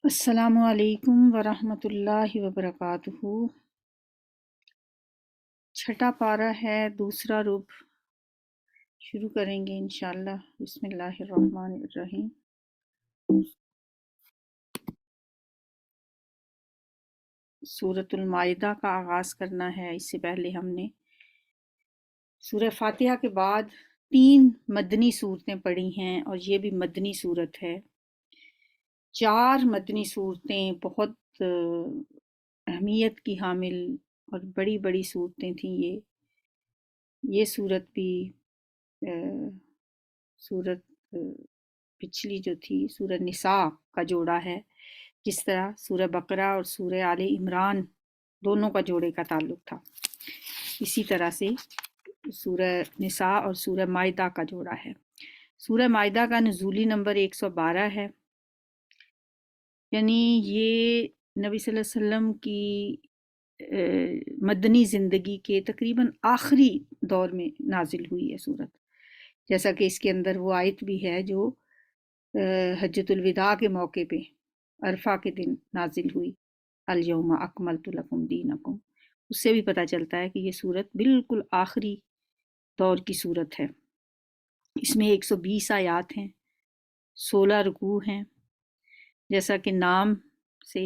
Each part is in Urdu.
السلام علیکم ورحمۃ اللہ وبرکاتہ۔ چھٹا پارہ ہے، دوسرا رب، شروع کریں گے انشاءاللہ۔ بسم اللہ الرحمن الرحیم۔ سورۃ المائدہ کا آغاز کرنا ہے۔ اس سے پہلے ہم نے سورہ فاتحہ کے بعد 3 مدنی صورتیں پڑھی ہیں، اور یہ بھی مدنی صورت ہے۔ 4 مدنی صورتیں بہت اہمیت کی حامل اور بڑی بڑی صورتیں تھیں۔ یہ صورت بھی صورت پچھلی جو تھی سورہ نساء کا جوڑا ہے، جس طرح سورہ بقرہ اور سورہ آل عمران دونوں کا جوڑے کا تعلق تھا، اسی طرح سے سورہ نساء اور سورہ مائدہ کا جوڑا ہے۔ سورہ مائدہ کا نزولی نمبر 112 ہے، یعنی یہ نبی صلی اللہ علیہ وسلم کی مدنی زندگی کے تقریباً آخری دور میں نازل ہوئی ہے سورت، جیسا کہ اس کے اندر وہ آیت بھی ہے جو حجۃ الوداع کے موقع پہ عرفہ کے دن نازل ہوئی، الیوم اکملت لکم دینکم۔ اس سے بھی پتہ چلتا ہے کہ یہ سورت بالکل آخری دور کی سورت ہے۔ اس میں 120 آیات ہیں، 16 رکوع ہیں۔ جیسا کہ نام سے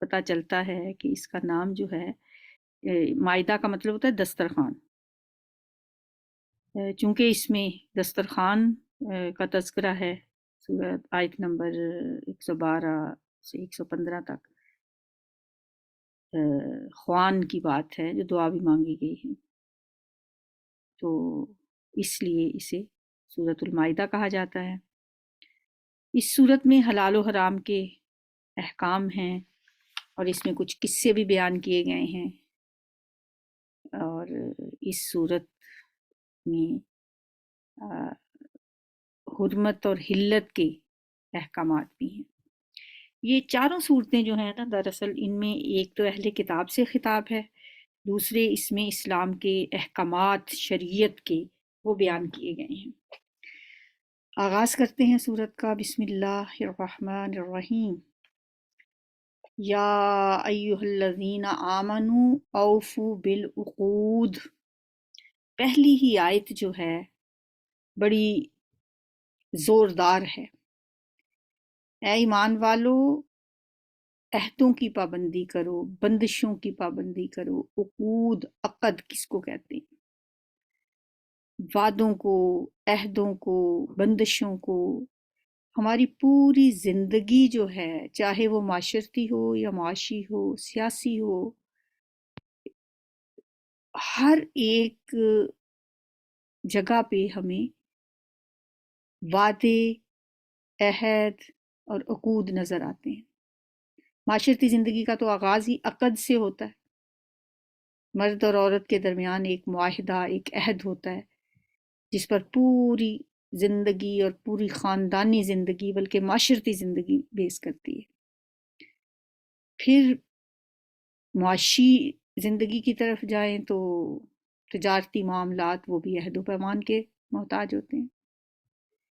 پتہ چلتا ہے کہ اس کا نام جو ہے، مائدہ کا مطلب ہوتا ہے دسترخوان، چونکہ اس میں دسترخوان کا تذکرہ ہے۔ سورت آیت نمبر 112 سے 115 تک خوان کی بات ہے جو دعا بھی مانگی گئی ہے، تو اس لیے اسے سورۃ المائدہ کہا جاتا ہے۔ اس سورت میں حلال و حرام کے احکام ہیں، اور اس میں کچھ قصے بھی بیان کیے گئے ہیں، اور اس سورت میں حرمت اور حلت کے احکامات بھی ہیں۔ یہ چاروں صورتیں جو ہیں نا، دراصل ان میں ایک تو اہل کتاب سے خطاب ہے، دوسرے اس میں اسلام کے احکامات شریعت کے وہ بیان کیے گئے ہیں۔ آغاز کرتے ہیں سورت کا۔ بسم اللہ الرحمن الرحیم۔ یا ایہا الذین آمنوا اوفوا بالعقود۔ پہلی ہی آیت جو ہے بڑی زوردار ہے۔ اے ایمان والو، عہدوں کی پابندی کرو، بندشوں کی پابندی کرو۔ عقود، عقد کس کو کہتے ہیں؟ وعدوں کو، عہدوں کو، بندشوں کو۔ ہماری پوری زندگی جو ہے، چاہے وہ معاشرتی ہو یا معاشی ہو، سیاسی ہو، ہر ایک جگہ پہ ہمیں وعدے، عہد اور عقود نظر آتے ہیں۔ معاشرتی زندگی کا تو آغاز ہی عقد سے ہوتا ہے۔ مرد اور عورت کے درمیان ایک معاہدہ، ایک عہد ہوتا ہے، جس پر پوری زندگی اور پوری خاندانی زندگی بلکہ معاشرتی زندگی بیس کرتی ہے۔ پھر معاشی زندگی کی طرف جائیں تو تجارتی معاملات وہ بھی عہد و پیمان کے محتاج ہوتے ہیں۔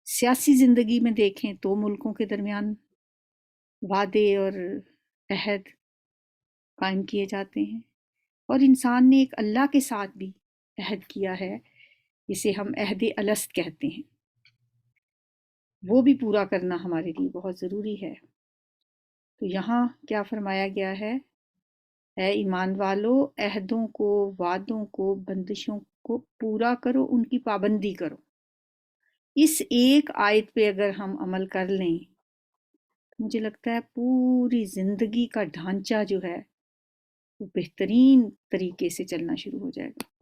سیاسی زندگی میں دیکھیں تو ملکوں کے درمیان وعدے اور عہد قائم کیے جاتے ہیں، اور انسان نے ایک اللہ کے ساتھ بھی عہد کیا ہے، جسے ہم عہد الست کہتے ہیں، وہ بھی پورا کرنا ہمارے لیے بہت ضروری ہے۔ تو یہاں کیا فرمایا گیا ہے؟ اے ایمان والو، عہدوں کو، وعدوں کو، بندشوں کو پورا کرو، ان کی پابندی کرو۔ اس ایک آیت پہ اگر ہم عمل کر لیں، مجھے لگتا ہے پوری زندگی کا ڈھانچہ جو ہے وہ بہترین طریقے سے چلنا شروع ہو جائے گا۔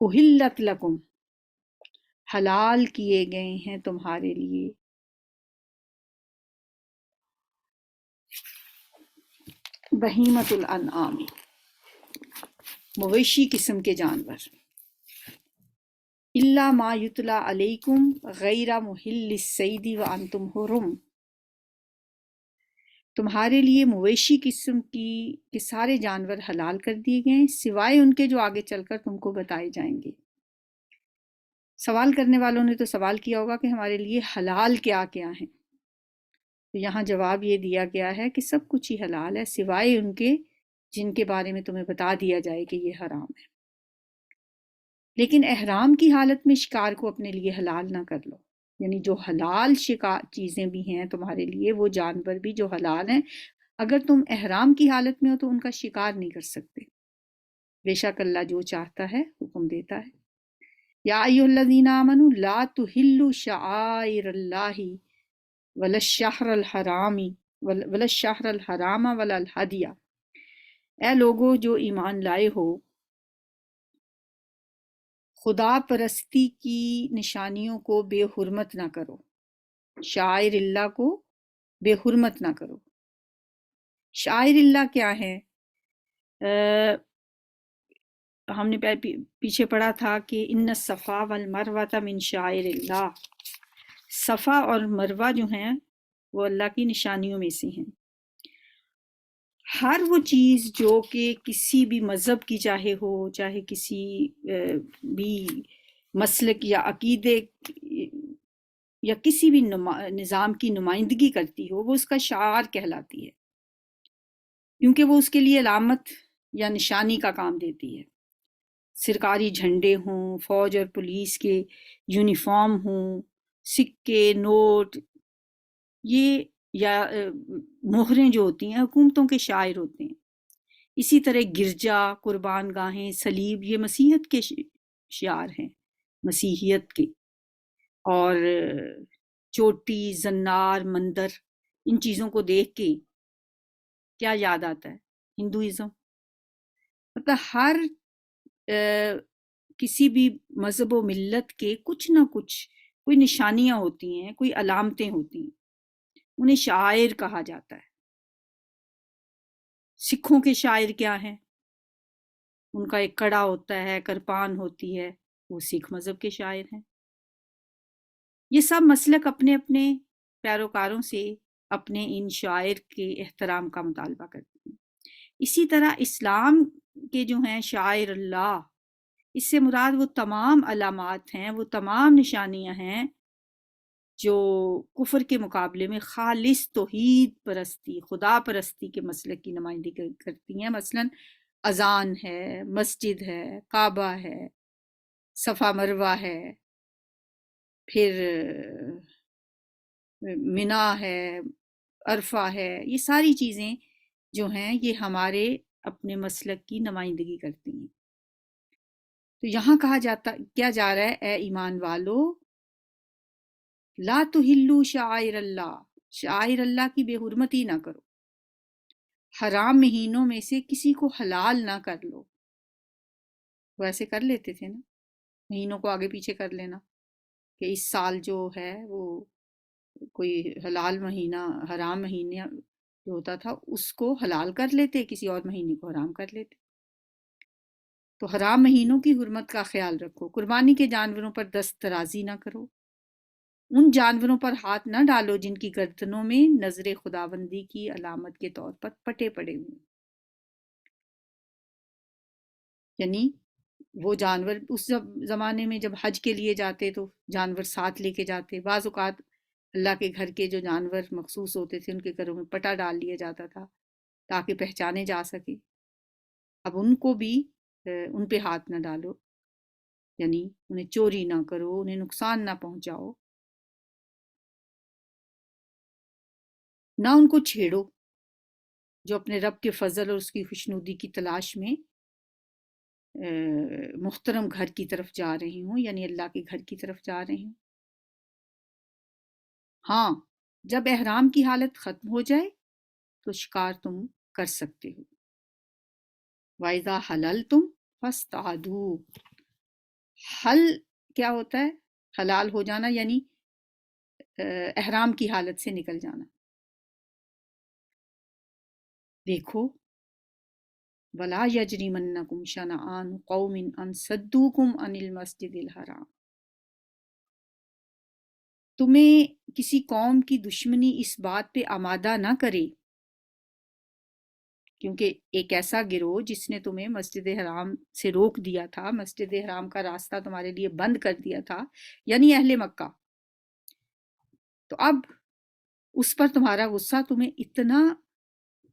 احلت لکم، حلال کیے گئے ہیں تمہارے لیے، بہیمۃ الانعام، مویشی قسم کے جانور، الا ما یتلا علیکم غیر محل الصید وانتم حرم، تمہارے لیے مویشی قسم کے سارے جانور حلال کر دیے گئے ہیں، سوائے ان کے جو آگے چل کر تم کو بتائے جائیں گے۔ سوال کرنے والوں نے تو سوال کیا ہوگا کہ ہمارے لیے حلال کیا کیا ہیں، تو یہاں جواب یہ دیا گیا ہے کہ سب کچھ ہی حلال ہے سوائے ان کے جن کے بارے میں تمہیں بتا دیا جائے کہ یہ حرام ہے۔ لیکن احرام کی حالت میں شکار کو اپنے لیے حلال نہ کر لو، یعنی جو حلال شکار چیزیں بھی ہیں تمہارے لیے، وہ جانور بھی جو حلال ہیں، اگر تم احرام کی حالت میں ہو تو ان کا شکار نہیں کر سکتے، بے شک اللہ جو چاہتا ہے حکم دیتا ہے۔ یا ایھا الذین آمنوا لا تحلوا شعائر اللہ ولا الشہر الحرام ولا الشہر الحرام ولا الہدی، اے لوگو جو ایمان لائے ہو، خدا پرستی کی نشانیوں کو بے حرمت نہ کرو، شاعر اللہ کو بے حرمت نہ کرو۔ شاعر اللہ کیا ہے؟ ہم نے پیچھے پڑھا تھا کہ ان الصفا والمروہ من شاعر اللہ، صفا اور مروہ جو ہیں وہ اللہ کی نشانیوں میں سے ہیں۔ ہر وہ چیز جو کہ کسی بھی مذہب کی چاہے ہو، چاہے کسی بھی مسلک یا عقیدے یا کسی بھی نظام کی نمائندگی کرتی ہو، وہ اس کا شعار کہلاتی ہے، کیونکہ وہ اس کے لیے علامت یا نشانی کا کام دیتی ہے۔ سرکاری جھنڈے ہوں، فوج اور پولیس کے یونیفارم ہوں، سکے، نوٹ، یہ یا مہریں جو ہوتی ہیں حکومتوں کے شعائر ہوتے ہیں۔ اسی طرح گرجا، قربان گاہیں، صلیب، یہ مسیحیت کے شعار ہیں، مسیحیت کے۔ اور چوٹی، زنار، مندر، ان چیزوں کو دیکھ کے کیا یاد آتا ہے؟ ہندوازم۔ مطلب ہر کسی بھی مذہب و ملت کے کچھ نہ کچھ کوئی نشانیاں ہوتی ہیں، کوئی علامتیں ہوتی ہیں، انہیں شاعر کہا جاتا ہے۔ سکھوں کے شاعر کیا ہیں؟ ان کا ایک کڑا ہوتا ہے، کرپان ہوتی ہے، وہ سکھ مذہب کے شاعر ہیں۔ یہ سب مسلک اپنے اپنے پیروکاروں سے اپنے ان شاعر کے احترام کا مطالبہ کرتے ہیں۔ اسی طرح اسلام کے جو ہیں شاعر اللہ، اس سے مراد وہ تمام علامات ہیں، وہ تمام نشانیاں ہیں جو کفر کے مقابلے میں خالص توحید پرستی، خدا پرستی کے مسلک کی نمائندگی کرتی ہیں۔ مثلا اذان ہے، مسجد ہے، کعبہ ہے، صفا مروہ ہے، پھر منا ہے، عرفہ ہے، یہ ساری چیزیں جو ہیں یہ ہمارے اپنے مسلک کی نمائندگی کرتی ہیں۔ تو یہاں کہا جاتا کیا جا رہا ہے، اے ایمان والو، لا تحلوا شعائر اللہ، شعائر اللہ کی بے حرمتی نہ کرو، حرام مہینوں میں سے کسی کو حلال نہ کر لو۔ وہ ایسے کر لیتے تھے نا، مہینوں کو آگے پیچھے کر لینا، کہ اس سال جو ہے وہ کوئی حلال مہینہ، حرام مہینے جو ہوتا تھا اس کو حلال کر لیتے، کسی اور مہینے کو حرام کر لیتے۔ تو حرام مہینوں کی حرمت کا خیال رکھو، قربانی کے جانوروں پر دست درازی نہ کرو، ان جانوروں پر ہاتھ نہ ڈالو جن کی گردنوں میں نظر خداوندی کی علامت کے طور پر پٹے پڑے ہوئے، یعنی وہ جانور اس زمانے میں جب حج کے لیے جاتے تو جانور ساتھ لے کے جاتے، بعض اوقات اللہ کے گھر کے جو جانور مخصوص ہوتے تھے ان کے گھروں میں پٹا ڈال لیا جاتا تھا تاکہ پہچانے جا سکے۔ اب ان کو بھی ان پہ ہاتھ نہ ڈالو، یعنی انہیں چوری نہ کرو، انہیں نقصان نہ پہنچاؤ، نہ ان کو چھیڑو جو اپنے رب کے فضل اور اس کی خوشنودی کی تلاش میں محترم گھر کی طرف جا رہی ہوں، یعنی اللہ کے گھر کی طرف جا رہی ہوں۔ ہاں، جب احرام کی حالت ختم ہو جائے تو شکار تم کر سکتے ہو۔ وَإِذَا حَلَلْتُمْ فَاصْطَادُوا، حل کیا ہوتا ہے؟ حلال ہو جانا، یعنی احرام کی حالت سے نکل جانا۔ دیکھو، وَلَا يَجْرِمَنَّكُمْ شَنَآنُ قَوْمٍ أَن صَدُّوكُمْ عَنِ الْمَسْجِدِ الْحَرَامِ، تمہیں کسی قوم کی دشمنی اس بات پہ آمادہ نہ کرے کیونکہ ایک ایسا گروہ جس نے تمہیں مسجد حرام سے روک دیا تھا، مسجد حرام کا راستہ تمہارے لیے بند کر دیا تھا، یعنی اہل مکہ، تو اب اس پر تمہارا غصہ تمہیں اتنا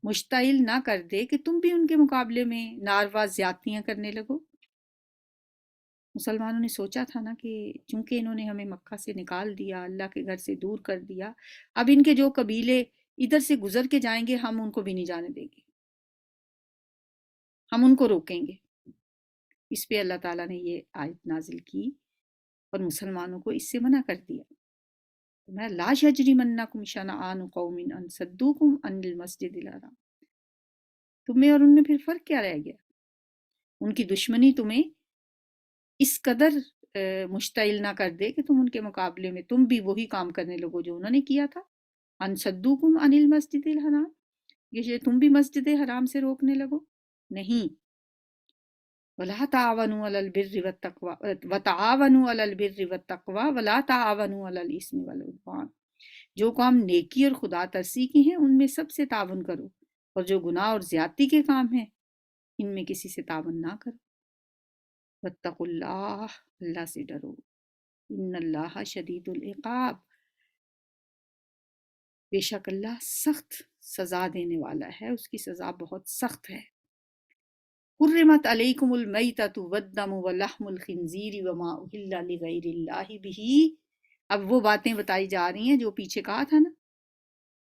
مشتعل نہ کر دے کہ تم بھی ان کے مقابلے میں ناروا زیادتیاں کرنے لگو۔ مسلمانوں نے سوچا تھا نا کہ چونکہ انہوں نے ہمیں مکہ سے نکال دیا، اللہ کے گھر سے دور کر دیا، اب ان کے جو قبیلے ادھر سے گزر کے جائیں گے ہم ان کو بھی نہیں جانے دیں گے، ہم ان کو روکیں گے۔ اس پہ اللہ تعالیٰ نے یہ آیت نازل کی اور مسلمانوں کو اس سے منع کر دیا۔ میں لا یجرمنکم شنآن قوم ان صدوکم عن المسجد الحرام، تمہیں اور ان میں پھر فرق کیا رہ گیا؟ ان کی دشمنی تمہیں اس قدر مشتعل نہ کر دے کہ تم ان کے مقابلے میں تم بھی وہی کام کرنے لگو جو انہوں نے کیا تھا۔ ان صدوکم عن المسجد الحرام، یہ تم بھی مسجد حرام سے روکنے لگو؟ نہیں۔ وَلَا تَعَاوَنُوا عَلَى الْبِرِّ وَالتَّقْوَىٰ وَتَعَاوَنُوا عَلَى الْبِرِّ وَالتَّقْوَىٰ وَلَا تَعَاوَنُوا عَلَى الْإِثْمِ وَالْعُدْوَانِ، جو کام نیکی اور خدا ترسی کی ہیں ان میں سب سے تعاون کرو، اور جو گناہ اور زیادتی کے کام ہیں ان میں کسی سے تعاون نہ کرو۔ وَاتَّقُوا اللَّهَ، اللہ سے ڈرو، ان اللہ شدید العقاب، بے شک اللہ سخت سزا دینے والا ہے، اس کی سزا بہت سخت ہے۔ حرمت علیکم المیتۃ والدم ولحم الخنزیر وما اہل لغیر اللہ بہ، اب وہ باتیں بتائی جا رہی ہیں جو پیچھے کہا تھا نا،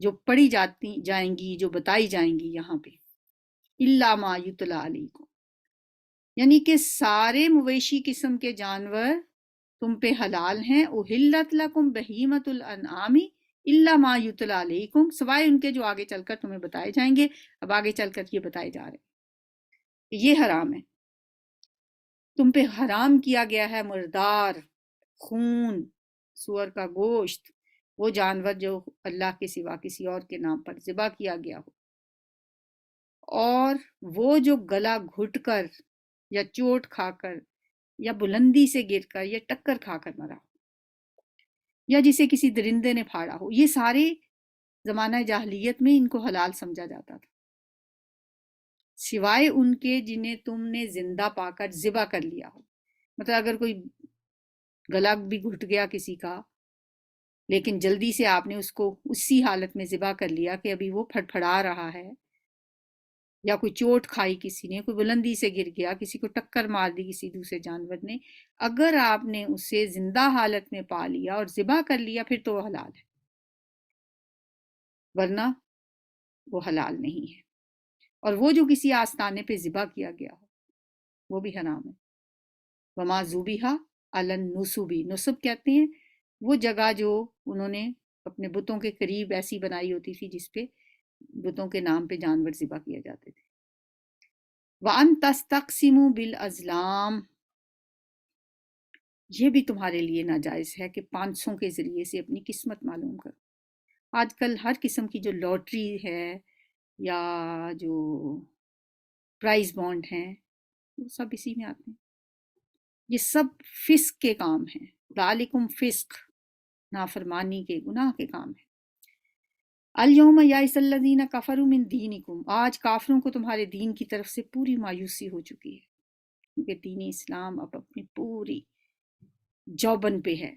جو پڑھی جائیں گی، جو بتائی جائیں گی یہاں پہ، الا ما یتلی علیکم، یعنی کہ سارے مویشی قسم کے جانور تم پہ حلال ہیں، احلت لکم بہیمۃ الانعام الا ما یتلی علیکم، سوائے ان کے جو آگے چل کر تمہیں بتائے جائیں گے۔ اب آگے چل کر یہ بتائے جا رہے ہیں، یہ حرام ہے، تم پہ حرام کیا گیا ہے مردار، خون، سور کا گوشت، وہ جانور جو اللہ کے سوا کسی اور کے نام پر ذبح کیا گیا ہو، اور وہ جو گلا گھٹ کر یا چوٹ کھا کر یا بلندی سے گر کر یا ٹکر کھا کر مرا ہو، یا جسے کسی درندے نے پھاڑا ہو، یہ سارے زمانہ جاہلیت میں ان کو حلال سمجھا جاتا تھا، سوائے ان کے جنہیں تم نے زندہ پا کر ذبح کر لیا ہو۔ مطلب اگر کوئی گلا بھی گھٹ گیا کسی کا، لیکن جلدی سے آپ نے اس کو اسی حالت میں ذبح کر لیا کہ ابھی وہ پھڑپھڑا رہا ہے، یا کوئی چوٹ کھائی کسی نے، کوئی بلندی سے گر گیا، کسی کو ٹکر مار دی کسی دوسرے جانور نے، اگر آپ نے اسے زندہ حالت میں پا لیا اور ذبح کر لیا پھر تو وہ حلال ہے، ورنہ وہ حلال نہیں ہے۔ اور وہ جو کسی آستانے پہ ذبح کیا گیا ہو وہ بھی حرام ہے۔ وما ذبیح علی النصب، نصب کہتے ہیں وہ جگہ جو انہوں نے اپنے بتوں کے قریب ایسی بنائی ہوتی تھی جس پہ بتوں کے نام پہ جانور ذبح کیے جاتے تھے۔ وَأَن تَسْتَقْسِمُوا بِالْأَزْلَامِ، یہ بھی تمہارے لیے ناجائز ہے کہ پانسوں کے ذریعے سے اپنی قسمت معلوم کرو۔ آج کل ہر قسم کی جو لاٹری ہے یا جو پرائز بانڈ ہیں وہ سب اسی میں آتے ہیں، یہ سب فسق کے کام ہیں، ذالکم فسق، نافرمانی کے، گناہ کے کام ہیں۔ الیوم یائس الذین کفروا من دینکم، آج کافروں کو تمہارے دین کی طرف سے پوری مایوسی ہو چکی ہے، کیونکہ دین اسلام اب اپنی پوری جوبن پہ ہے،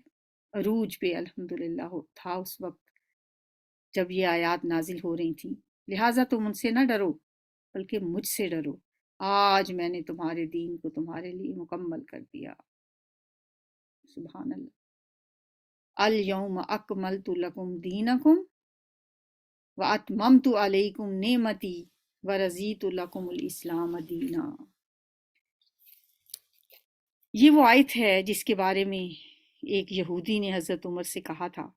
عروج پہ الحمدللہ تھا اس وقت جب یہ آیات نازل ہو رہی تھیں، لہٰذا تم ان سے نہ ڈرو بلکہ مجھ سے ڈرو، آج میں نے تمہارے دین کو تمہارے لیے مکمل کر دیا۔ سبحان اللہ۔ الیوم اکملت لکم دینکم وَأَتْمَمْتُ عَلَيْكُمْ نِعْمَتِي وَرَضِيتُ لَكُمُ الْإِسْلَامَ دِينًا، یہ وہ آیت ہے جس کے بارے میں ایک یہودی نے حضرت عمر سے کہا تھا،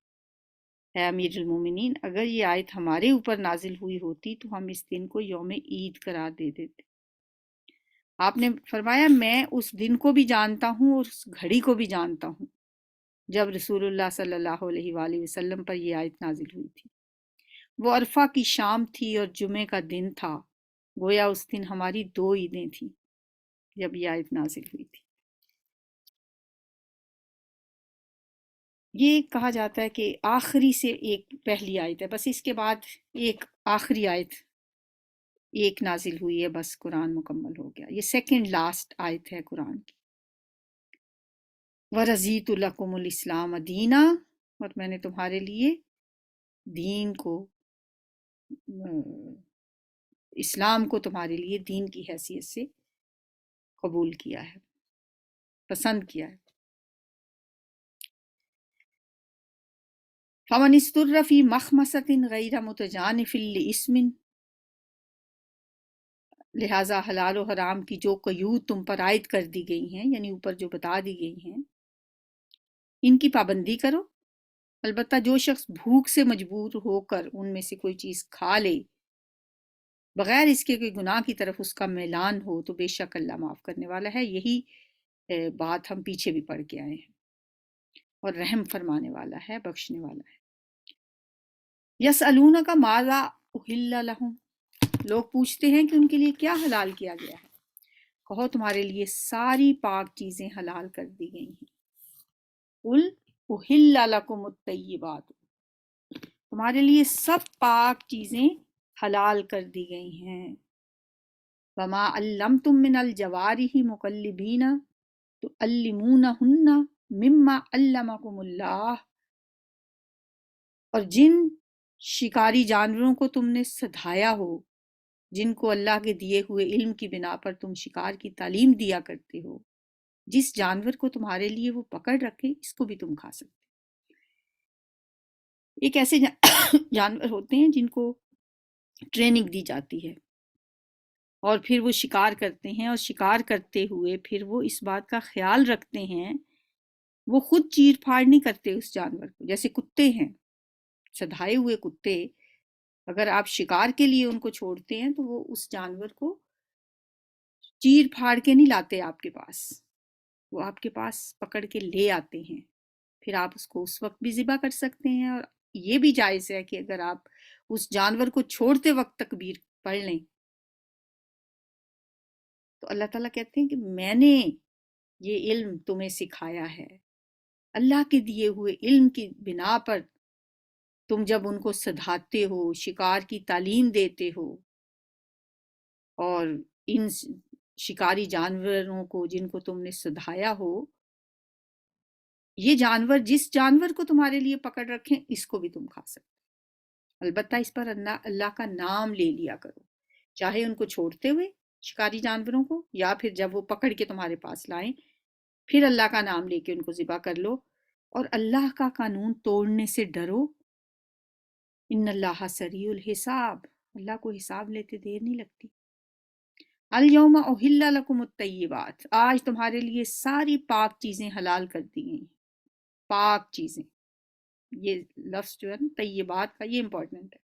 اے امیر المومنین، اگر یہ آیت ہمارے اوپر نازل ہوئی ہوتی تو ہم اس دن کو یوم عید قرار دے دیتے۔ آپ نے فرمایا میں اس دن کو بھی جانتا ہوں اور اس گھڑی کو بھی جانتا ہوں جب رسول اللہ صلی اللہ علیہ وآلہ وسلم پر یہ آیت نازل ہوئی تھی۔ وہ عرفہ کی شام تھی اور جمعے کا دن تھا، گویا اس دن ہماری 2 عیدیں تھیں جب یہ آیت نازل ہوئی تھی۔ یہ کہا جاتا ہے کہ آخری سے ایک پہلی آیت ہے، بس اس کے بعد ایک آخری آیت ایک نازل ہوئی ہے، بس قرآن مکمل ہو گیا. یہ سیکنڈ لاسٹ آیت ہے قرآن کی. وَرَضِيتُ لَكُمُ الْإِسْلَامَ دِينًا، اور میں نے تمہارے لیے دین کو، اسلام کو تمہارے لیے دین کی حیثیت سے قبول کیا ہے، پسند کیا ہے. فَمَنِ اسْتُرَّ فِي مَخْمَصَةٍ غَيْرَ مُتَجَانِفٍ لِإِثْمٍ، لہٰذا حلال و حرام کی جو قیود تم پر عائد کر دی گئی ہیں، یعنی اوپر جو بتا دی گئی ہیں، ان کی پابندی کرو. البتہ جو شخص بھوک سے مجبور ہو کر ان میں سے کوئی چیز کھا لے بغیر اس کے کوئی گناہ کی طرف اس کا میلان ہو، تو بے شک اللہ معاف کرنے والا ہے. یہی بات ہم پیچھے بھی پڑھ کے آئے ہیں. اور رحم فرمانے والا ہے، بخشنے والا ہے. یسألونک ماذا احل لہم، لوگ پوچھتے ہیں کہ ان کے لیے کیا حلال کیا گیا ہے. کہو تمہارے لیے ساری پاک چیزیں حلال کر دی گئی ہیں. قل احل لکم الطیبات، تمہارے لیے سب پاک چیزیں حلال کر دی گئی ہیں. وما علمتم من الجوارح مقلبین تعلمونہن مما علمکم اللہ، اور جن شکاری جانوروں کو تم نے سدھایا ہو، جن کو اللہ کے دیے ہوئے علم کی بنا پر تم شکار کی تعلیم دیا کرتے ہو، جس جانور کو تمہارے لیے وہ پکڑ رکھے اس کو بھی تم کھا سکتے. ایک ایسے جانور ہوتے ہیں جن کو ٹریننگ دی جاتی ہے اور پھر وہ شکار کرتے ہیں، اور شکار کرتے ہوئے پھر وہ اس بات کا خیال رکھتے ہیں، وہ خود چیر پھاڑ نہیں کرتے اس جانور کو. جیسے کتے ہیں، سدھائے ہوئے کتے، اگر آپ شکار کے لیے ان کو چھوڑتے ہیں تو وہ اس جانور کو چیر پھاڑ کے نہیں لاتے آپ کے پاس، وہ آپ کے پاس پکڑ کے لے آتے ہیں. پھر آپ اس کو اس وقت بھی ذبح کر سکتے ہیں، اور یہ بھی جائز ہے کہ اگر آپ اس جانور کو چھوڑتے وقت تکبیر پڑھ لیں تو اللہ تعالیٰ کہتے ہیں کہ میں نے یہ علم تمہیں سکھایا ہے. اللہ کے دیے ہوئے علم کی بنا پر تم جب ان کو سدھاتے ہو، شکار کی تعلیم دیتے ہو، اور ان شکاری جانوروں کو جن کو تم نے سدھایا ہو، یہ جانور جس جانور کو تمہارے لیے پکڑ رکھیں اس کو بھی تم کھا سکتے. البتہ اس پر اللہ کا نام لے لیا کرو، چاہے ان کو چھوڑتے ہوئے شکاری جانوروں کو، یا پھر جب وہ پکڑ کے تمہارے پاس لائیں پھر اللہ کا نام لے کے ان کو ذبح کر لو، اور اللہ کا قانون توڑنے سے ڈرو. ان اللہ سریع الحساب، اللہ کو حساب لیتے دیر نہیں لگتی. الیوم احل لکم الطیبات، آج تمہارے لیے ساری پاک چیزیں حلال کر دی گئی ہیں. پاک چیزیں، یہ لفظ جو ہے نا طیبات کا، یہ امپورٹنٹ ہے.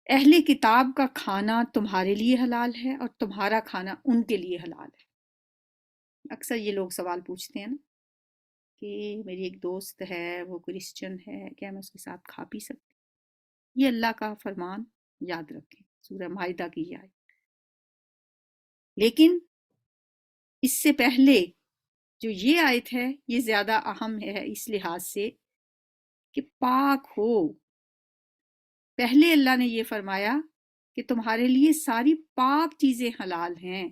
اہل کتاب کا کھانا تمہارے لیے حلال ہے اور تمہارا کھانا ان کے لیے حلال ہے. اکثر یہ لوگ سوال پوچھتے ہیں نا کہ میری ایک دوست ہے وہ کرسچن ہے، کیا میں اس کے ساتھ کھا پی سکتی؟ یہ اللہ کا فرمان یاد رکھیں، سورہ مائدہ کی یہ آیت. لیکن اس سے پہلے جو یہ آیت ہے یہ زیادہ اہم ہے اس لحاظ سے کہ پاک ہو. پہلے اللہ نے یہ فرمایا کہ تمہارے لیے ساری پاک چیزیں حلال ہیں.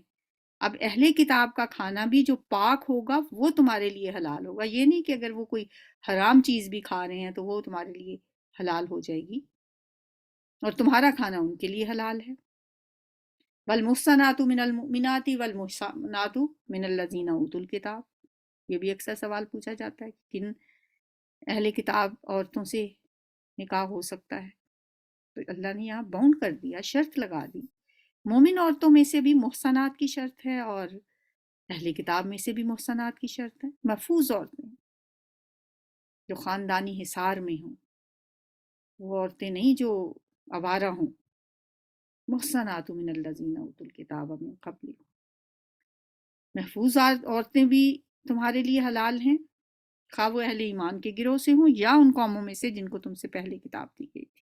اب اہل کتاب کا کھانا بھی جو پاک ہوگا وہ تمہارے لیے حلال ہوگا. یہ نہیں کہ اگر وہ کوئی حرام چیز بھی کھا رہے ہیں تو وہ تمہارے لیے حلال ہو جائے گی، اور تمہارا کھانا ان کے لیے حلال ہے. والمحصنات من المؤمنات والمحصنات من الذین اوتوا الکتاب، یہ بھی اکثر سوال پوچھا جاتا ہے کہ کن اہل کتاب عورتوں سے نکاح ہو سکتا ہے. تو اللہ نے یہاں باؤنڈ کر دیا، شرط لگا دی. مومن عورتوں میں سے بھی محصنات کی شرط ہے، اور اہل کتاب میں سے بھی محصنات کی شرط ہے. محفوظ عورتیں جو خاندانی حصار میں ہوں، وہ عورتیں نہیں جو آوارہ ہوں. محصنات من الذین اوتوا الکتاب من قبلکم، محفوظ عورتیں بھی تمہارے لیے حلال ہیں، خواہ وہ اہل ایمان کے گروہ سے ہوں یا ان قوموں میں سے جن کو تم سے پہلے کتاب دی گئی تھی.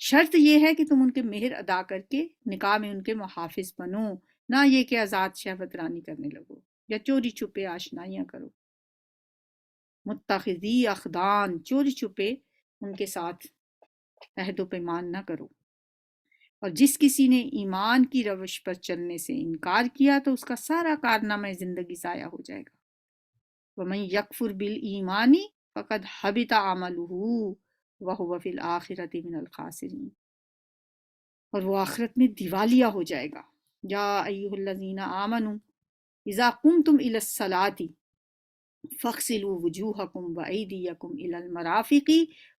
شرط یہ ہے کہ تم ان کے مہر ادا کر کے نکاح میں ان کے محافظ بنو، نہ یہ کہ آزاد شہوت رانی کرنے لگو یا چوری چھپے آشنائیاں کرو. متخذی اخدان، چوری چھپے ان کے ساتھ عہد و پیمان نہ کرو. اور جس کسی نے ایمان کی روش پر چلنے سے انکار کیا تو اس کا سارا کارنامہ زندگی ضائع ہو جائے گا۔ وَمَن يَكْفُرْ بِالْإِيمَانِ فَقَدْ حَبِطَ عَمَلُهُ وَهُوَ فِي الْآخِرَةِ مِنَ الْخَاسِرِينَ، اور وہ آخرت میں دیوالیہ ہو جائے گا۔ یا ایھا الذین آمنوا اذا قمتم الی الصلاۃ فاغسلوا وجوہکم وایدیکم الی المرافق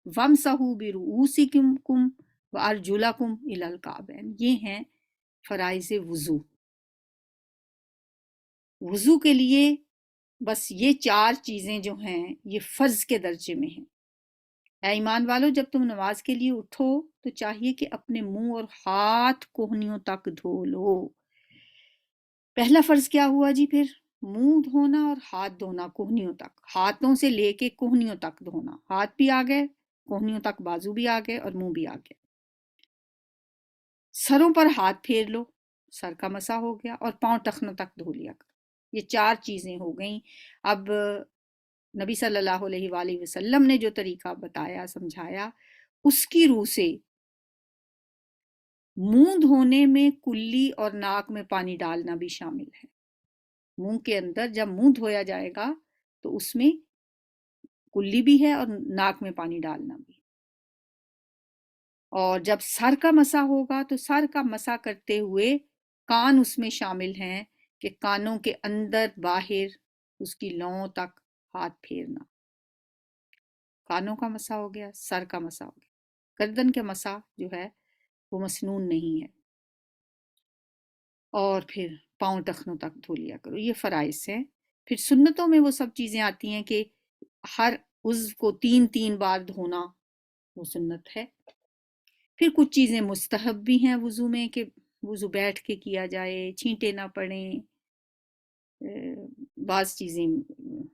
وامسحوا برؤوسکم وارجلکم الی الکعبین۔ یہ ہیں فرائض وضو۔ وضو کے لیے بس یہ 4 چیزیں جو ہیں یہ فرض کے درجے میں ہیں۔ اے ایمان والو، جب تم نماز کے لیے اٹھو تو چاہیے کہ اپنے منہ اور ہاتھ کوہنیوں تک دھو لو۔ پہلا فرض کیا ہوا جی؟ پھر منہ دھونا اور ہاتھ دھونا کوہنیوں تک، ہاتھوں سے لے کے کوہنیوں تک دھونا۔ ہاتھ بھی آ گئے، کوہنیوں تک بازو بھی آ گئے اور منہ بھی آ گیا۔ سروں پر ہاتھ پھیر لو، سر کا مسح ہو گیا، اور پاؤں ٹخنوں تک دھو لیا کرو۔ یہ 4 چیزیں ہو گئیں۔ اب نبی صلی اللہ علیہ وآلہ وسلم نے جو طریقہ بتایا سمجھایا، اس کی روح سے منہ دھونے میں کلی اور ناک میں پانی ڈالنا بھی شامل ہے۔ منہ کے اندر جب منہ دھویا جائے گا تو اس میں کلی بھی ہے اور ناک میں پانی ڈالنا بھی۔ اور جب سر کا مسح ہوگا تو سر کا مسح کرتے ہوئے کان اس میں شامل ہیں کہ کانوں کے اندر باہر اس کی لوؤں تک ہاتھ پھیرنا۔ کانوں کا مسح ہو گیا، سر کا مسح ہو گیا۔ گردن کے مسح جو ہے وہ مسنون نہیں ہے۔ اور پھر پاؤں ٹخنوں تک دھو لیا کرو، یہ فرائض ہیں۔ پھر سنتوں میں وہ سب چیزیں آتی ہیں کہ ہر عضو کو 3 بار دھونا، وہ سنت ہے۔ پھر کچھ چیزیں مستحب بھی ہیں وضو میں، کہ وضو بیٹھ کے کیا جائے، چھینٹے نہ پڑیں۔ بعض چیزیں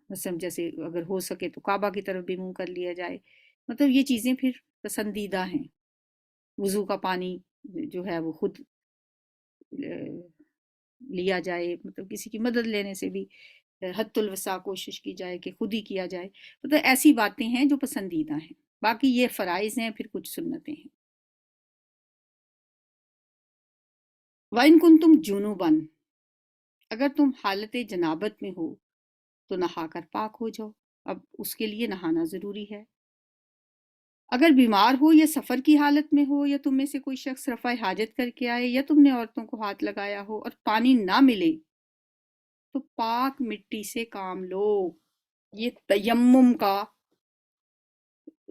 مثلا جیسے اگر ہو سکے تو کعبہ کی طرف بھی منہ کر لیا جائے، مطلب یہ چیزیں پھر پسندیدہ ہیں۔ وضو کا پانی جو ہے وہ خود لیا جائے، مطلب کسی کی مدد لینے سے بھی حد الوسع کوشش کی جائے کہ خود ہی کیا جائے، مطلب ایسی باتیں ہیں جو پسندیدہ ہیں۔ باقی یہ فرائض ہیں، پھر کچھ سنتیں ہیں۔ وَإِن كُنتُمْ جُنُبًا، اگر تم حالت جنابت میں ہو تو نہا کر پاک ہو جاؤ۔ اب اس کے لیے نہانا ضروری ہے۔ اگر بیمار ہو یا سفر کی حالت میں ہو، یا تم میں سے کوئی شخص رفع حاجت کر کے آئے، یا تم نے عورتوں کو ہاتھ لگایا ہو اور پانی نہ ملے تو پاک مٹی سے کام لو۔ یہ تیمم کا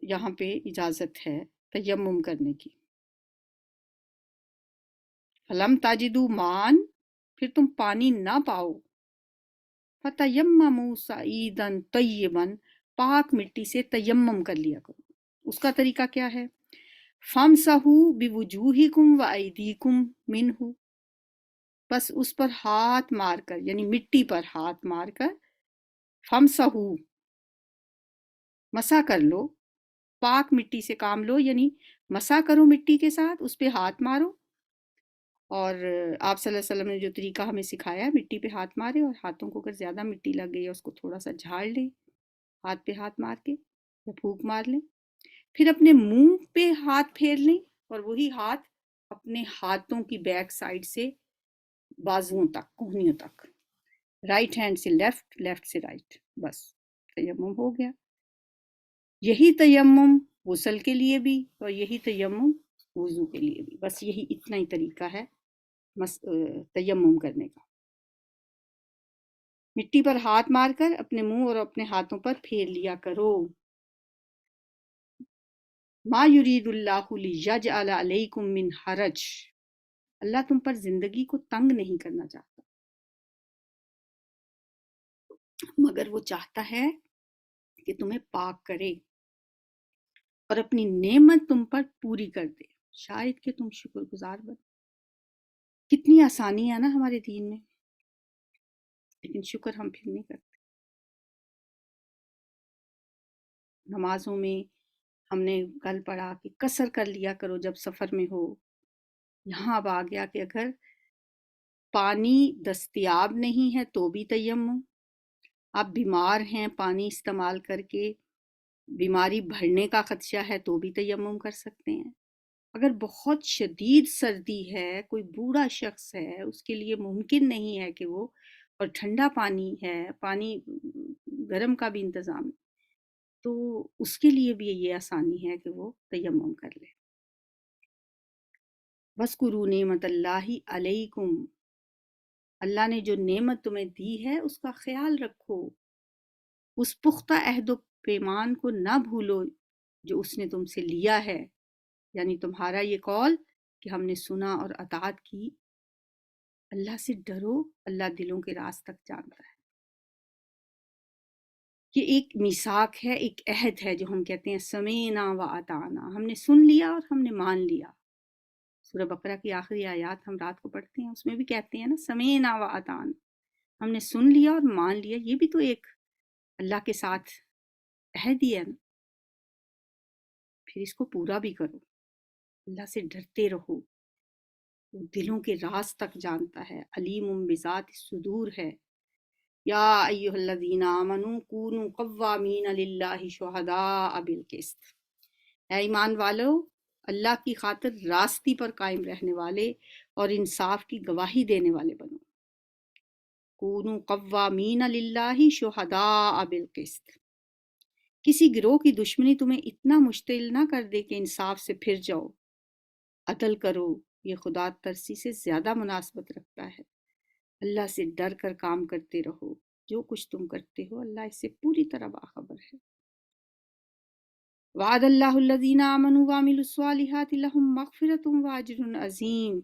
یہاں پہ اجازت ہے، تیمم کرنے کی۔ فَلَمْ تَجِدُوا مَاءً، پھر تم پانی نہ پاؤ، فَتَیَمَّمُوا صَعِیدًا طَیِّبًا، پاک مٹی سے تیمم کر لیا کرو۔ اس کا طریقہ کیا ہے؟ فَامْسَحُوا بِوُجُوهِكُمْ وَأَیْدِیکُمْ مِنْہُ، بس اس پر ہاتھ مار کر، یعنی مٹی پر ہاتھ مار کر، فَامْسَحُوا مسح کر لو، پاک مٹی سے کام لو، یعنی مسح کرو مٹی کے ساتھ، اس پہ ہاتھ مارو۔ اور آپ صلی اللہ علیہ وسلم نے جو طریقہ ہمیں سکھایا، مٹی پہ ہاتھ مارے، اور ہاتھوں کو اگر زیادہ مٹی لگ گئی ہے اس کو تھوڑا سا جھاڑ لیں، ہاتھ پہ ہاتھ مار کے یا پھونک مار لیں۔ پھر اپنے منہ پہ ہاتھ پھیر لیں، اور وہی ہاتھ اپنے ہاتھوں کی بیک سائڈ سے بازوؤں تک، کوہنیوں تک، رائٹ ہینڈ سے لیفٹ، لیفٹ سے رائٹ، بس تیمم ہو گیا۔ یہی تیمم غسل کے لیے بھی اور یہی تیمم وضو کے لیے بھی، بس یہی اتنا ہی طریقہ ہے تیمم کرنے کا۔ مٹی پر ہاتھ مار کر اپنے منہ اور اپنے ہاتھوں پر پھیر لیا کرو۔ ما یرید اللہ لیجعل علیکم من حرج، اللہ تم پر زندگی کو تنگ نہیں کرنا چاہتا، مگر وہ چاہتا ہے کہ تمہیں پاک کرے اور اپنی نعمت تم پر پوری کر دے، شاید کہ تم شکر گزار بنو۔ کتنی آسانی ہے نا ہمارے دین میں، لیکن شکر ہم پھر نہیں کرتے۔ نمازوں میں ہم نے کل پڑھا کہ قصر کر لیا کرو جب سفر میں ہو۔ یہاں اب آ گیا کہ اگر پانی دستیاب نہیں ہے تو بھی تیمم، آپ بیمار ہیں پانی استعمال کر کے بیماری بڑھنے کا خدشہ ہے تو بھی تیمم کر سکتے ہیں، اگر بہت شدید سردی ہے، کوئی بوڑھا شخص ہے، اس کے لیے ممکن نہیں ہے کہ وہ، اور ٹھنڈا پانی ہے، پانی گرم کا بھی انتظام ہے، تو اس کے لیے بھی یہ آسانی ہے کہ وہ تیمم کر لے۔ وَاذْكُرُوا نِعْمَتَ اللَّهِ عَلَيْكُمْ، اللہ نے جو نعمت تمہیں دی ہے اس کا خیال رکھو، اس پختہ عہد و پیمان کو نہ بھولو جو اس نے تم سے لیا ہے، یعنی تمہارا یہ قول کہ ہم نے سنا اور اطاعت کی۔ اللہ سے ڈرو، اللہ دلوں کے راز تک جانتا ہے۔ یہ ایک میثاق ہے، ایک عہد ہے جو ہم کہتے ہیں سمینا و اطعنا، ہم نے سن لیا اور ہم نے مان لیا۔ سورہ بقرہ کی آخری آیات ہم رات کو پڑھتے ہیں، اس میں بھی کہتے ہیں نا سمینا و اطعنا، ہم نے سن لیا اور مان لیا۔ یہ بھی تو ایک اللہ کے ساتھ عہد ہی ہے نا، پھر اس کو پورا بھی کرو۔ اللہ سے ڈرتے رہو، وہ دلوں کے راز تک جانتا ہے، علیم بذات الصدور ہے۔ یا ایھا الذین آمنوا کونوا قوامین للہ شہداء بالقسط، اے ایمان والو اللہ کی خاطر راستی پر قائم رہنے والے اور انصاف کی گواہی دینے والے بنو۔ کونوا قوامین للہ شہداء بالقسط، کسی گروہ کی دشمنی تمہیں اتنا مشتعل نہ کر دے کہ انصاف سے پھر جاؤ۔ عدل کرو، یہ خدا ترسی سے زیادہ مناسبت رکھتا ہے۔ اللہ سے ڈر کر کام کرتے رہو، جو کچھ تم کرتے ہو اللہ اس سے پوری طرح باخبر ہے۔ وعد اللہ الذین آمنوا وعملوا الصالحات لہم مغفرۃ واجر عظیم،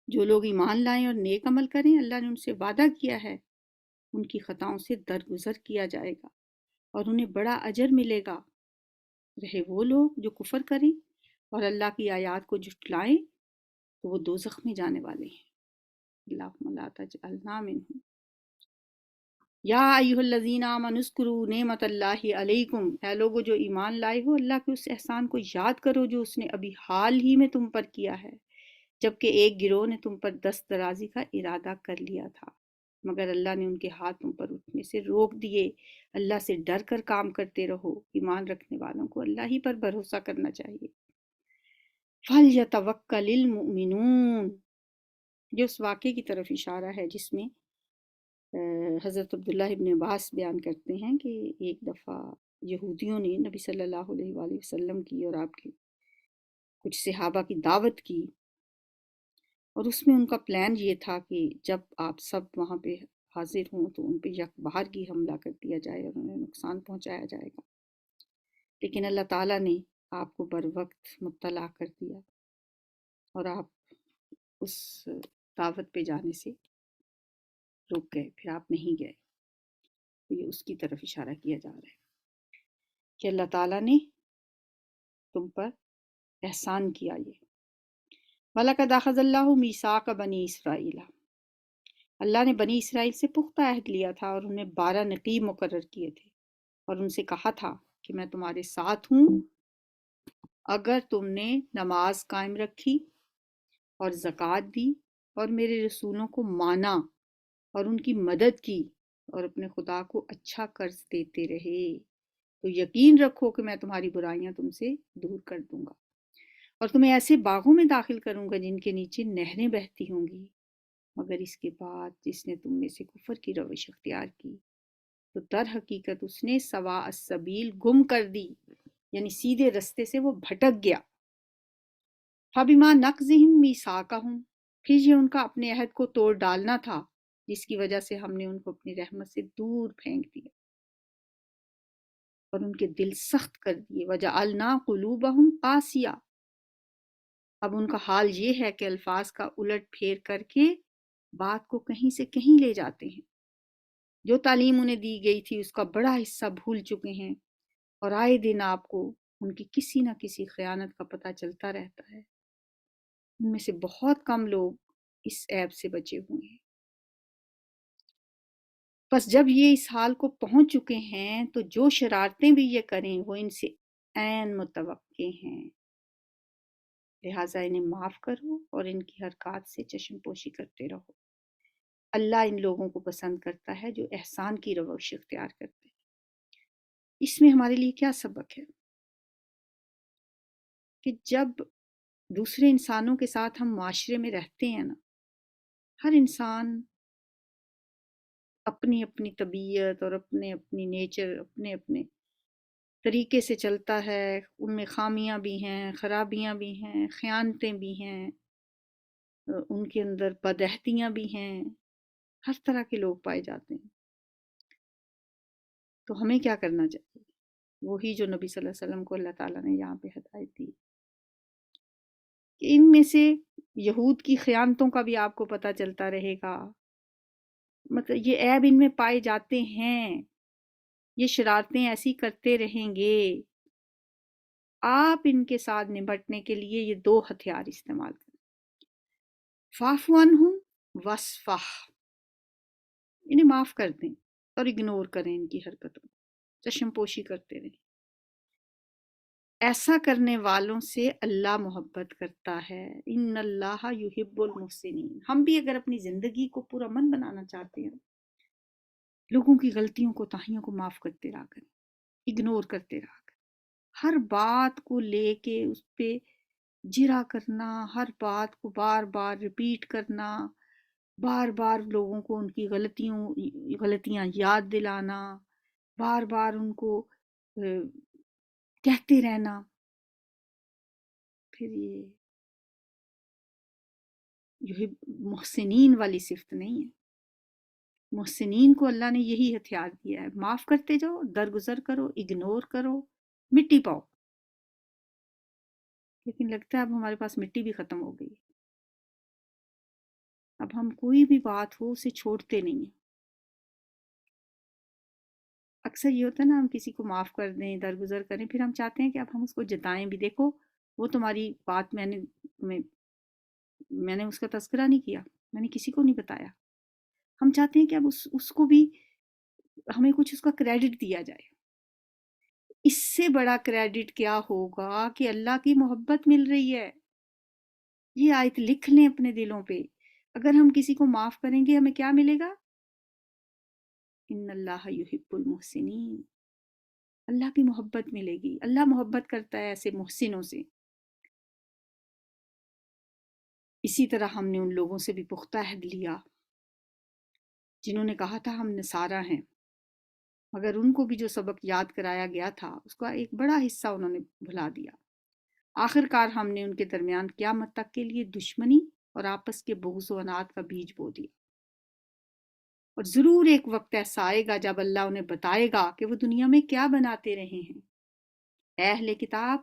جو لوگ ایمان لائیں اور نیک عمل کریں اللہ نے ان سے وعدہ کیا ہے ان کی خطاؤں سے درگزر کیا جائے گا اور انہیں بڑا اجر ملے گا۔ رہے وہ لوگ جو کفر کریں اور اللہ کی آیات کو جھٹلائیں تو وہ دوزخ میں جانے والے ہیں۔ اللہم لا تجعلنا منہم۔ یا ایھا الذین آمنوا اذکروا نعمت اللہ علیکم، اے لوگو جو ایمان لائے ہو اللہ کے اس احسان کو یاد کرو جو اس نے ابھی حال ہی میں تم پر کیا ہے، جبکہ ایک گروہ نے تم پر دست درازی کا ارادہ کر لیا تھا مگر اللہ نے ان کے ہاتھ تم پر اٹھنے سے روک دیے۔ اللہ سے ڈر کر کام کرتے رہو، ایمان رکھنے والوں کو اللہ ہی پر بھروسہ کرنا چاہیے۔ فَلْيَتَوَكَّلِ الْمُؤْمِنُونَ، جو اس واقعے کی طرف اشارہ ہے جس میں حضرت عبداللہ ابن عباس بیان کرتے ہیں کہ ایک دفعہ یہودیوں نے نبی صلی اللہ علیہ وآلہ وسلم کی اور آپ کے کچھ صحابہ کی دعوت کی، اور اس میں ان کا پلان یہ تھا کہ جب آپ سب وہاں پہ حاضر ہوں تو ان پہ یک بہرگی حملہ کر دیا جائے اور انہیں نقصان پہنچایا جائے گا، لیکن اللہ تعالیٰ نے آپ کو بر وقت مطلع کر دیا اور آپ اس دعوت پہ جانے سے رک گئے، پھر آپ نہیں گئے۔ تو یہ اس کی طرف اشارہ کیا جا رہا ہے کہ اللہ تعالیٰ نے تم پر احسان کیا۔ یہ وَلَقَدْ أَخَذَ اللَّهُ مِيثَاقَ بَنِي إِسْرَائِيلَ، اللہ نے بنی اسرائیل سے پختہ عہد لیا تھا اور انہیں 12 نقیب مقرر کیے تھے اور ان سے کہا تھا کہ میں تمہارے ساتھ ہوں اگر تم نے نماز قائم رکھی اور زکوٰۃ دی اور میرے رسولوں کو مانا اور ان کی مدد کی اور اپنے خدا کو اچھا قرض دیتے رہے، تو یقین رکھو کہ میں تمہاری برائیاں تم سے دور کر دوں گا اور تمہیں ایسے باغوں میں داخل کروں گا جن کے نیچے نہریں بہتی ہوں گی۔ مگر اس کے بعد جس نے تم میں سے کفر کی روش اختیار کی تو در حقیقت اس نے سواء السبیل گم کر دی، یعنی سیدھے رستے سے وہ بھٹک گیا۔ فَبِمَا نَقْضِهِمْ مِيثَاقَهُمْ، پھر یہ ان کا اپنے عہد کو توڑ ڈالنا تھا جس کی وجہ سے ہم نے ان کو اپنی رحمت سے دور پھینک دیا اور ان کے دل سخت کر دیے۔ وَجَعَلْنَا قُلُوبَهُمْ قَاسِيَةً، اب ان کا حال یہ ہے کہ الفاظ کا الٹ پھیر کر کے بات کو کہیں سے کہیں لے جاتے ہیں، جو تعلیم انہیں دی گئی تھی اس کا بڑا حصہ بھول چکے ہیں اور آئے دن آپ کو ان کی کسی نہ کسی خیانت کا پتہ چلتا رہتا ہے۔ ان میں سے بہت کم لوگ اس عیب سے بچے ہوئے ہیں۔ بس جب یہ اس حال کو پہنچ چکے ہیں تو جو شرارتیں بھی یہ کریں وہ ان سے عین متوقع ہیں، لہٰذا انہیں معاف کرو اور ان کی حرکات سے چشم پوشی کرتے رہو۔ اللہ ان لوگوں کو پسند کرتا ہے جو احسان کی روش اختیار کرتے ہیں۔ اس میں ہمارے لیے کیا سبق ہے کہ جب دوسرے انسانوں کے ساتھ ہم معاشرے میں رہتے ہیں نا، ہر انسان اپنی اپنی طبیعت اور اپنے اپنی نیچر، اپنے اپنے طریقے سے چلتا ہے، ان میں خامیاں بھی ہیں، خرابیاں بھی ہیں، خیانتیں بھی ہیں، ان کے اندر بدعہدیاں بھی ہیں، ہر طرح کے لوگ پائے جاتے ہیں۔ تو ہمیں کیا کرنا چاہیے؟ وہی جو نبی صلی اللہ علیہ وسلم کو اللہ تعالیٰ نے یہاں پہ ہدایت دی کہ ان میں سے یہود کی خیانتوں کا بھی آپ کو پتہ چلتا رہے گا، مطلب یہ عیب ان میں پائے جاتے ہیں، یہ شرارتیں ایسی کرتے رہیں گے۔ آپ ان کے ساتھ نمٹنے کے لیے یہ دو ہتھیار استعمال کریں، فاعف عنہم واصفح، انہیں معاف کر دیں اور اگنور کریں ان کی حرکتوں، چشم پوشی کرتے رہیں۔ ایسا کرنے والوں سے اللہ محبت کرتا ہے، ان اللہ یحب المحسنین۔ ہم بھی اگر اپنی زندگی کو پورا من بنانا چاہتے ہیں، لوگوں کی غلطیوں کو تاہیوں کو معاف کرتے رہا کریں، اگنور کرتے رہا کریں، ہر بات کو لے کے اس پہ جرا کرنا، ہر بات کو بار بار ریپیٹ کرنا، بار بار لوگوں کو ان کی غلطیاں یاد دلانا، بار بار ان کو کہتے رہنا، پھر یہ محسنین والی صفت نہیں ہے۔ محسنین کو اللہ نے یہی ہتھیار دیا ہے، معاف کرتے جاؤ، درگزر کرو، اگنور کرو، مٹی پاؤ۔ لیکن لگتا ہے اب ہمارے پاس مٹی بھی ختم ہو گئی، اب ہم کوئی بھی بات ہو اسے چھوڑتے نہیں ہیں۔ اکثر یہ ہوتا ہے نا، ہم کسی کو معاف کر دیں، درگزر کریں، پھر ہم چاہتے ہیں کہ اب ہم اس کو جتائیں بھی، دیکھو وہ تمہاری بات میں نے اس کا تذکرہ نہیں کیا، میں نے کسی کو نہیں بتایا۔ ہم چاہتے ہیں کہ اب اس کو بھی ہمیں کچھ اس کا کریڈٹ دیا جائے۔ اس سے بڑا کریڈٹ کیا ہوگا کہ اللہ کی محبت مل رہی ہے۔ یہ آیت لکھ لیں اپنے دلوں پہ، اگر ہم کسی کو معاف کریں گے ہمیں کیا ملے گا؟ ان اللہ یحب المحسنین، اللہ کی محبت ملے گی۔ اللہ محبت کرتا ہے ایسے محسنوں سے۔ اسی طرح ہم نے ان لوگوں سے بھی پختہ عہد لیا جنہوں نے کہا تھا ہم نصارہ ہیں، مگر ان کو بھی جو سبق یاد کرایا گیا تھا اس کا ایک بڑا حصہ انہوں نے بھلا دیا۔ آخر کار ہم نے ان کے درمیان قیامت تک کے لیے دشمنی اور آپس کے بغض و عناد کا بیج بو دیا، اور ضرور ایک وقت ایسا آئے گا جب اللہ انہیں بتائے گا کہ وہ دنیا میں کیا بناتے رہے ہیں۔ اے اہل کتاب،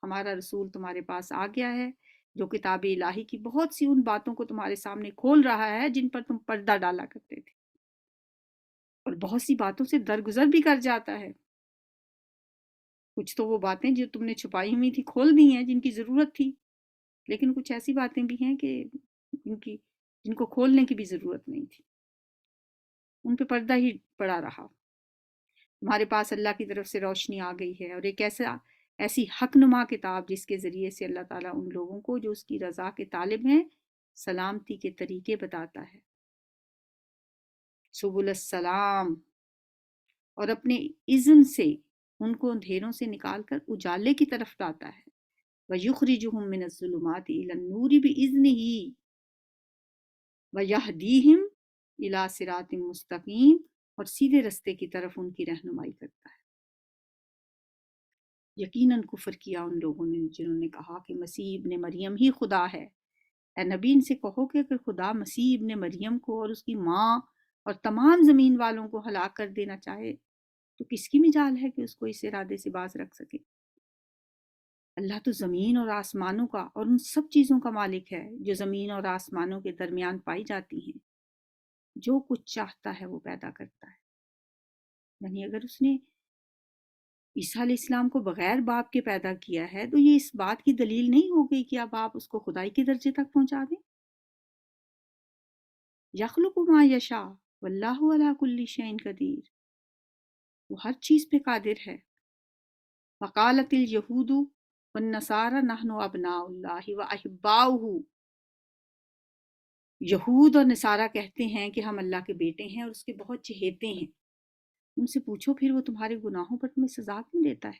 ہمارا رسول تمہارے پاس آ گیا ہے جو کتاب الہی کی بہت سی ان باتوں کو تمہارے سامنے کھول رہا ہے جن پر تم پردہ ڈالا کرتے تھے، اور بہت سی باتوں سے درگزر بھی کر جاتا ہے۔ کچھ تو وہ باتیں جو تم نے چھپائی ہوئی تھی کھول دی ہیں جن کی ضرورت تھی، لیکن کچھ ایسی باتیں بھی ہیں کہ جن کو کھولنے کی بھی ضرورت نہیں تھی، ان پہ پردہ ہی پڑا رہا۔ تمہارے پاس اللہ کی طرف سے روشنی آ گئی ہے، اور ایک ایسی حق نما کتاب جس کے ذریعے سے اللہ تعالیٰ ان لوگوں کو جو اس کی رضا کے طالب ہیں سلامتی کے طریقے بتاتا ہے، سبل السلام، اور اپنے اذن سے ان کو اندھیروں سے نکال کر اجالے کی طرف لاتا ہے۔ وَيُخْرِجُهُم مِّنَ الظُّلُمَاتِ إِلَى النُّورِ بِإِذْنِهِ وَيَهْدِيهِمْ إِلَى صِرَاطٍ مُّسْتَقِيمٍ، اور سیدھے رستے کی طرف ان کی رہنمائی کرتا ہے۔ یقیناً کفر کیا ان لوگوں نے جنہوں نے کہا کہ مسیح ابن مریم ہی خدا ہے۔ اے نبی ان سے کہو کہ اگر خدا مسیح ابن مریم کو اور اس کی ماں اور تمام زمین والوں کو ہلاک کر دینا چاہے تو کس کی مجال ہے کہ اس کو اس ارادے سے باز رکھ سکے؟ اللہ تو زمین اور آسمانوں کا اور ان سب چیزوں کا مالک ہے جو زمین اور آسمانوں کے درمیان پائی جاتی ہیں۔ جو کچھ چاہتا ہے وہ پیدا کرتا ہے۔ یعنی اگر اس نے عیسیٰ علیہ السلام کو بغیر باپ کے پیدا کیا ہے تو یہ اس بات کی دلیل نہیں ہو گئی کہ اب آپ اس کو خدائی کے درجے تک پہنچا دیں۔ یخلق ما یشاء واللہ علی کل شیء قدیر، وہ ہر چیز پہ قادر ہے۔ وقالت الیہود والنصارى نحن ابناء اللہ واحباؤہ، یہود اور نصارہ کہتے ہیں کہ ہم اللہ کے بیٹے ہیں اور اس کے بہت چہیتے ہیں۔ ان سے پوچھو پھر وہ تمہارے گناہوں پر تمہیں سزا کیوں دیتا ہے؟